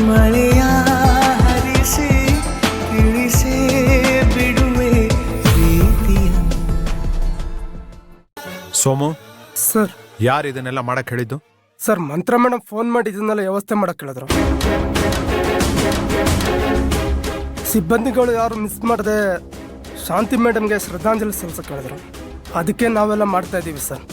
ಮಳೆಯ ಹರಿಸಿ ತಿಳಿಸೇ ಬಿಡುವೆ ಪ್ರೀತಿಯ. ಸೋಮು ಸರ್, ಯಾರು ಇದನ್ನೆಲ್ಲ ಮಾಡಕ್ ಹೇಳಿದ್ದು? ಸರ್ ಮಂತ್ರ ಮೇಡಮ್ ಫೋನ್ ಮಾಡಿ ಇದನ್ನೆಲ್ಲ ವ್ಯವಸ್ಥೆ ಮಾಡಕ್ ಹೇಳಿದ್ರು. ಸಿಬ್ಬಂದಿಗಳು ಯಾರು ಮಿಸ್ ಮಾಡದೆ ಶಾಂತಿ ಮೇಡಮ್ಗೆ ಶ್ರದ್ಧಾಂಜಲಿ ಸಲ್ಲಿಸಕ್ಕೆ ಹೇಳಿದ್ರು. ಅದಕ್ಕೆ ನಾವೆಲ್ಲ ಮಾಡ್ತಾ ಇದ್ದೀವಿ ಸರ್.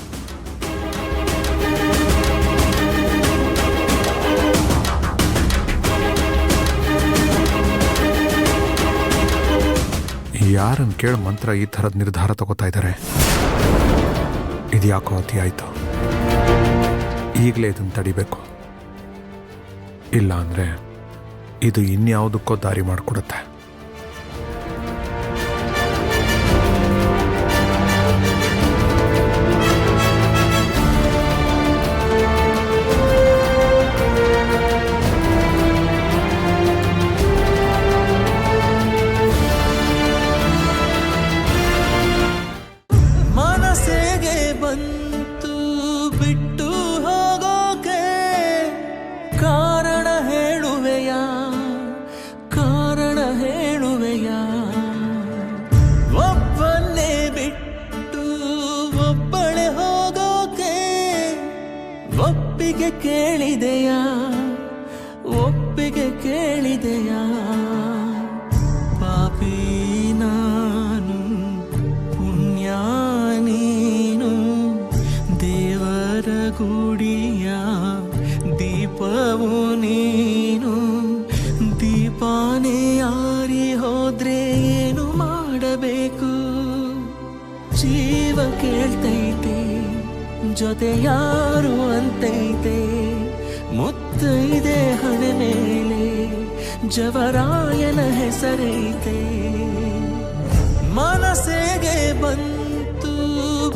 ಯಾರನ್ನು ಕೇಳಿ ಮಂತ್ರ ಈ ಥರದ ನಿರ್ಧಾರ ತಗೋತಾ ಇದ್ದಾರೆ? ಇದು ಯಾಕೋ ಅತಿ ಆಯಿತು. ಈಗಲೇ ಇದನ್ನು ತಡಿಬೇಕು, ಇಲ್ಲ ಅಂದರೆ ಇದು ಇನ್ಯಾವುದಕ್ಕೋ ದಾರಿ ಮಾಡಿಕೊಡುತ್ತೆ. ಮನಸ್ಸಿಗೆ ಬಂತು ಬಿಟ್ಟು ಹೋಗೋಕೆ, ಕಾರಣ ಹೇಳುವೆಯ, ಕಾರಣ ಹೇಳುವೆಯ. ಒಬ್ಬನ್ನೇ ಬಿಟ್ಟು ಒಬ್ಬಳೆ ಹೋಗೋಕೆ ಒಪ್ಪಿಗೆ ಕೇಳಿದೆಯಾ, ಒಪ್ಪಿಗೆ ಕೇಳಿದೆಯಾ. ಪಾಪಿ ನಾನು ಪುಣ್ಯ ನೀನು, ದೇವರ ಗುಡಿಯ ದೀಪವು ನೀನು. ದೀಪಾನೇ ಆರಿ ಹೋದ್ರೆ ಏನು ಮಾಡಬೇಕು? ಜೀವ ಕೇಳ್ತೈತೆ, ಜೊತೆ ಯಾರು ಅಂತೈತೆ. ಮುತ್ತೈದೆ ಹಣೆ ಮೇಲೆ ಜವರಾಯನ ಹೆಸರೈತೆ. ಮನಸ್ಸಿಗೆ ಬಂತು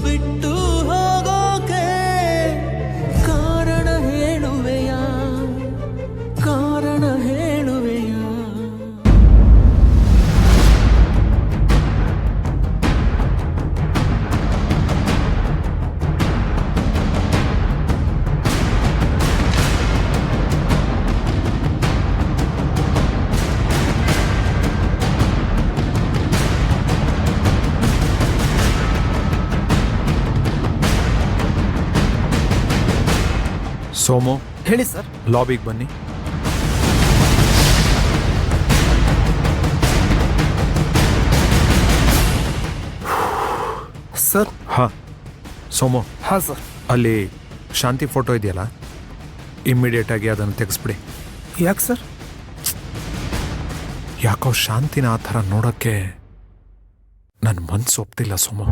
ಬಿಟ್ಟು ಹೋಗೋಕೆ, ಕಾರಣ ಹೇಳುವೆಯ, ಕಾರಣ ಹೇಳುವೆಯ. ಸೋಮು, ಹೇಳಿ ಸರ್. ಲಾಬಿಗೆ ಬನ್ನಿ. ಸರ್. ಹಾಂ ಸೋಮು, ಹಾಂ ಸರ್. ಅಲ್ಲಿ ಶಾಂತಿ ಫೋಟೋ ಇದೆಯಲ್ಲ, ಇಮ್ಮಿಡಿಯೇಟಾಗಿ ಅದನ್ನು ತೆಗೆಸ್ಬಿಡಿ. ಯಾಕೆ ಸರ್? ಯಾಕೋ ಶಾಂತಿನ ಆ ಥರ ನೋಡೋಕ್ಕೆ ನನ್ನ ಮನಸ್ಸು ಒಪ್ತಿಲ್ಲ ಸೋಮು.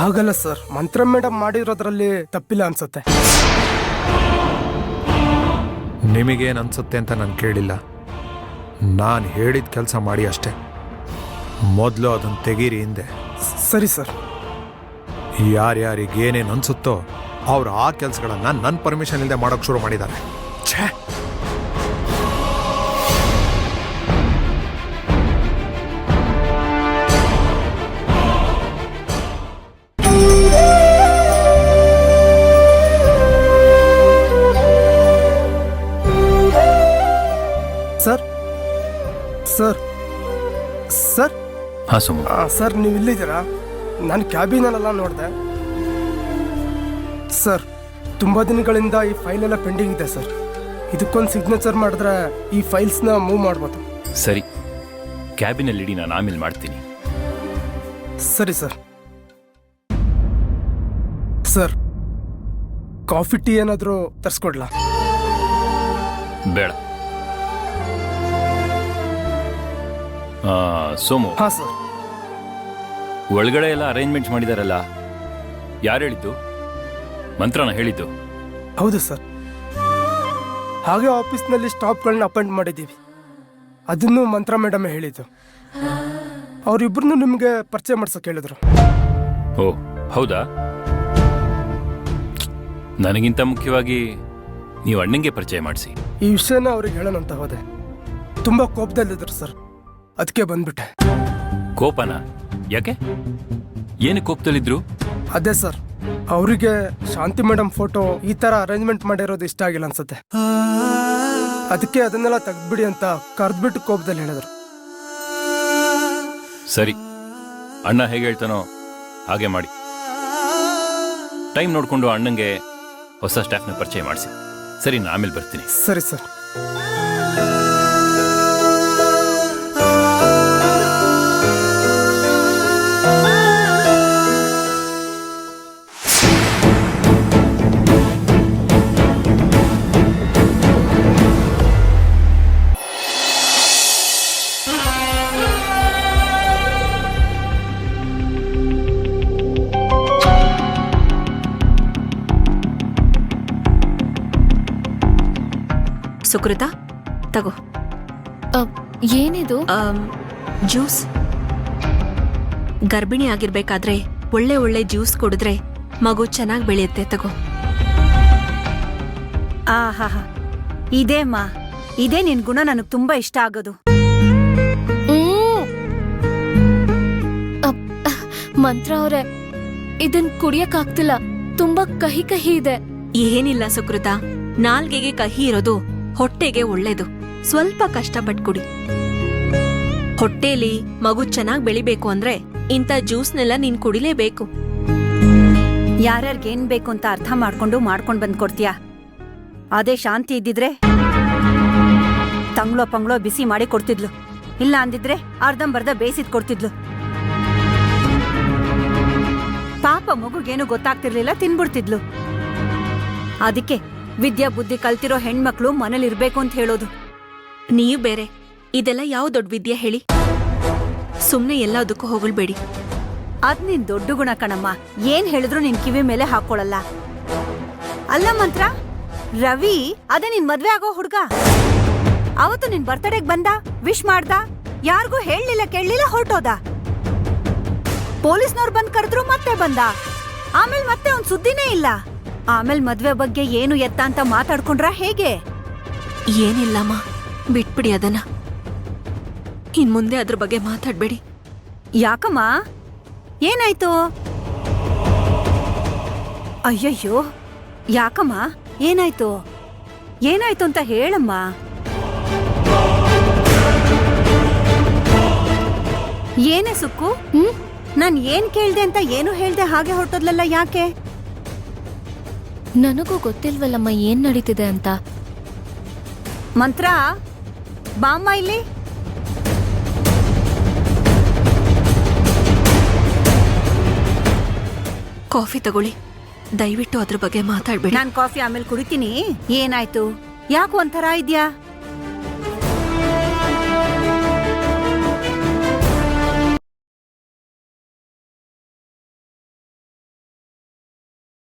ಆಗಲ್ಲ ಸರ್, ಮಂತ್ರ ಮೇಡಮ್ ಮಾಡಿರೋದ್ರಲ್ಲಿ ತಪ್ಪಿಲ್ಲ ಅನ್ಸುತ್ತೆ. ನಿಮಗೇನು ಅನ್ಸುತ್ತೆ ಅಂತ ನಾನು ಕೇಳಿಲ್ಲ. ನಾನು ಹೇಳಿದ ಕೆಲಸ ಮಾಡಿ ಅಷ್ಟೇ. ಮೊದಲು ಅದನ್ನು ತೆಗೀರಿ ಹಿಂದೆ. ಸರಿ ಸರ್. ಯಾರ್ಯಾರಿಗೇನೇನು ಅನ್ಸುತ್ತೋ ಅವ್ರು ಆ ಕೆಲಸಗಳನ್ನು ನನ್ನ ಪರ್ಮಿಷನ್ ಇಲ್ಲದೆ ಮಾಡೋಕ್ಕೆ ಶುರು ಮಾಡಿದ್ದಾರೆ. ಛೇ, ಸರ್. Sir sir. ಹಾಂ ಸೋಮು. ಸರ್, ನೀವು ಇಲ್ಲಿದ್ದೀರಾ? ನಾನು ಕ್ಯಾಬಿನಲ್ಲೆಲ್ಲ ನೋಡಿದೆ ಸರ್. ತುಂಬ ದಿನಗಳಿಂದ ಈ ಫೈಲ್ ಎಲ್ಲ ಪೆಂಡಿಂಗ್ ಇದೆ ಸರ್. ಇದಕ್ಕೊಂದು ಸಿಗ್ನೇಚರ್ ಮಾಡಿದ್ರೆ ಈ ಫೈಲ್ಸ್ನ ಮೂವ್ ಮಾಡ್ಬೋದು. ಸರಿ, ಕ್ಯಾಬಿನಲ್ಲಿ ಇಡಿ, ನಾನು ಆಮೇಲೆ ಮಾಡ್ತೀನಿ. ಸರಿ ಸರ್. ಸರ್, ಕಾಫಿ ಟೀ ಏನಾದರೂ ತರಿಸ್ಕೊಡ್ಲಾ? ಬೇಡ. ಸೋಮು. ಹಾಂ ಸರ್. ಒಳಗಡೆ ಎಲ್ಲ ಅರೇಂಜ್ಮೆಂಟ್ಸ್ ಮಾಡಿದಾರಲ್ಲ, ಯಾರು ಹೇಳಿದ್ದು? ಮಂತ್ರನ ಹೇಳಿದ್ದು? ಹೌದು ಸರ್. ಹಾಗೆ ಆಫೀಸ್ನಲ್ಲಿ ಸ್ಟಾಫ್ಗಳನ್ನ ಅಪಾಯಿಂಟ್ ಮಾಡಿದ್ದೀವಿ. ಅದನ್ನು ಮಂತ್ರ ಮೇಡಮೇ ಹೇಳಿದ್ದು. ಅವರಿಬ್ಬರನ್ನು ನಿಮಗೆ ಪರಿಚಯ ಮಾಡ್ಸೋಕೆ ಹೇಳಿದ್ರು. ಓ ಹೌದಾ? ನನಗಿಂತ ಮುಖ್ಯವಾಗಿ ನೀವು ಅಣ್ಣಂಗೆ ಪರಿಚಯ ಮಾಡಿಸಿ. ಈ ವಿಷಯನ ಅವ್ರಿಗೆ ಹೇಳೋಣಂತ ಹೋದೆ. ತುಂಬ ಕೋಪದಲ್ಲಿದ್ರು ಸರ್, ಅದಕ್ಕೆ ಬಂದ್ಬಿಟ್ಟೆ. ಕೋಪನಾ? ಯಾಕೆ? ಏನು ಕೋಪದಲ್ಲಿದ್ರು? ಅದೇ ಸರ್, ಅವರಿಗೆ ಶಾಂತಿ ಮೇಡಮ್ ಫೋಟೋ ಈ ಥರ ಅರೇಂಜ್ಮೆಂಟ್ ಮಾಡಿರೋದು ಇಷ್ಟ ಆಗಿಲ್ಲ ಅನ್ಸುತ್ತೆ. ಅದಕ್ಕೆ ಅದನ್ನೆಲ್ಲ ತೆಗ್ದ್ಬಿಡಿ ಅಂತ ಕರೆದ್ಬಿಟ್ಟು ಕೋಪದಲ್ಲಿ ಹೇಳಿದ್ರು. ಸರಿ, ಅಣ್ಣ ಹೇಗೆ ಹೇಳ್ತಾನೋ ಹಾಗೆ ಮಾಡಿ. ಟೈಮ್ ನೋಡಿಕೊಂಡು ಅಣ್ಣಂಗೆ ಹೊಸ ಸ್ಟಾಫ್ನ ಪರಿಚಯ ಮಾಡಿಸಿ. ಸರಿ, ನಾ ಆಮೇಲೆ ಬರ್ತೀನಿ. ಸರಿ ಸರ್. ಸುಕೃತ, ತಗೋ. ಏನಿದು? ಜ್ಯೂಸ್. ಗರ್ಭಿಣಿ ಆಗಿರ್ಬೇಕಾದ್ರೆ ಒಳ್ಳೆ ಒಳ್ಳೆ ಜ್ಯೂಸ್ ಕುಡಿದ್ರೆ ಮಗು ಚೆನ್ನಾಗಿ ಬೆಳೆಯುತ್ತೆ. ತಗೋ. ಆಹಾಹಾ, ಇದೇಮ್ಮ, ಇದೇ ನಿನ್ ಗುಣ ನನಗ್ ತುಂಬಾ ಇಷ್ಟ ಆಗೋದು. ಮಂತ್ರ ಅವ್ರೆ, ಇದನ್ ಕುಡಿಯಕ್ಕಾಗ್ತಿಲ್ಲ, ತುಂಬಾ ಕಹಿ ಕಹಿ ಇದೆ. ಏನಿಲ್ಲ ಸುಕೃತ, ನಾಲ್ಗೆಗೆ ಕಹಿ ಇರೋದು ಹೊಟ್ಟೆಗೆ ಒಳ್ಳೇದು. ಸ್ವಲ್ಪ ಕಷ್ಟಪಟ್ಟು ಕುಡಿ. ಹೊಟ್ಟೆಲಿ ಮಗು ಚೆನ್ನಾಗಿ ಬೆಳಿಬೇಕು ಅಂದ್ರೆ ಇಂಥ ಜ್ಯೂಸ್ನೆಲ್ಲ ನೀನ್ ಕುಡಿಲೇಬೇಕು. ಯಾರ್ಯಾರ್ಗೇನ್ ಬೇಕು ಅಂತ ಅರ್ಥ ಮಾಡ್ಕೊಂಡ್ ಬಂದ್ ಕೊಡ್ತೀಯಾ? ಅದೇ ಶಾಂತಿ ಇದ್ದಿದ್ರೆ ತಂಗ್ಳೋ ಪಂಗ್ಳೋ ಬಿಸಿ ಮಾಡಿ ಕೊಡ್ತಿದ್ಲು, ಇಲ್ಲ ಅಂದಿದ್ರೆ ಅರ್ಧಂಬರ್ಧ ಬೇಯಿಸಿದ್ ಕೊಡ್ತಿದ್ಲು. ಪಾಪ ಮಗುಗೇನು ಗೊತ್ತಾಗ್ತಿರ್ಲಿಲ್ಲ, ತಿನ್ಬಿಡ್ತಿದ್ಲು. ಅದಕ್ಕೆ ವಿದ್ಯಾ ಬುದ್ಧಿ ಕಲ್ತಿರೋ ಹೆಣ್ಮಕ್ಳು ಮನೇಲಿರ್ಬೇಕು ಅಂತ ಹೇಳೋದು. ನೀವು ಬೇರೆ, ಇದೆಲ್ಲ ಯಾವ ದೊಡ್ಡ ವಿದ್ಯೆ ಹೇಳಿ? ಸುಮ್ನೆ ಎಲ್ಲದಕ್ಕೂ ಹೋಗಲ್ಬೇಡಿ. ಅದ್ ನಿನ್ ದೊಡ್ಡ ಗುಣ ಕಣಮ್ಮ, ಏನ್ ಹೇಳಿದ್ರು ನಿನ್ ಕಿವಿ ಮೇಲೆ ಹಾಕೊಳ್ಳಲ್ಲ. ಅಲ್ಲ ಮಂತ್ರ, ರವಿ ಅದೇ ನಿನ್ ಮದ್ವೆ ಆಗೋ ಹುಡ್ಗ. ಅವತ್ತು ನಿನ್ ಬರ್ತಡೇಗ್ ಬಂದ, ವಿಶ್ ಮಾಡ್ದ, ಯಾರಿಗೂ ಹೇಳಲಿಲ್ಲ ಕೇಳಲಿಲ್ಲ, ಹೊರಟೋದ. ಪೊಲೀಸ್ನವ್ರು ಬಂದ್ ಕರೆದ್ರು, ಮತ್ತೆ ಬಂದ. ಆಮೇಲೆ ಮತ್ತೆ ಒಂದ್ ಸುದ್ದಿನೇ ಇಲ್ಲ. ಆಮೇಲೆ ಮದ್ವೆ ಬಗ್ಗೆ ಏನು ಎತ್ತ ಅಂತ ಮಾತಾಡ್ಕೊಂಡ್ರ ಹೇಗೆ? ಏನಿಲ್ಲಮ್ಮ, ಬಿಟ್ಬಿಡಿ ಅದನ್ನ. ಇನ್ ಮುಂದೆ ಅದ್ರ ಬಗ್ಗೆ ಮಾತಾಡ್ಬೇಡಿ. ಯಾಕಮ್ಮ, ಏನಾಯ್ತು? ಅಯ್ಯಯ್ಯೋ, ಯಾಕಮ್ಮ, ಏನಾಯ್ತು? ಏನಾಯ್ತು ಅಂತ ಹೇಳಮ್ಮ. ಏನೇ ಸುಕ್ಕು? ನಾನ್ ಏನ್ ಕೇಳ್ದೆ ಅಂತ ಏನು ಹೇಳ್ದೆ ಹಾಗೆ ಹೊರಟೋದ್ಲಲ್ಲ, ಯಾಕೆ? ನನಗೂ ಗೊತ್ತಿಲ್ವಲ್ಲಮ್ಮ ಏನ್ ನಡೀತಿದೆ ಅಂತ. ಮಂತ್ರ, ಬಾಮ್ಮ ಇಲ್ಲಿ. ಕಾಫಿ ತಗೊಳ್ಳಿ, ದಯವಿಟ್ಟು ಅದ್ರ ಬಗ್ಗೆ ಮಾತಾಡ್ಬೇಡಿ. ನಾನ್ ಕಾಫಿ ಆಮೇಲೆ ಕುಡಿತೀನಿ. ಏನಾಯ್ತು? ಯಾಕೆ ಒಂಥರ ಇದ್ಯಾ?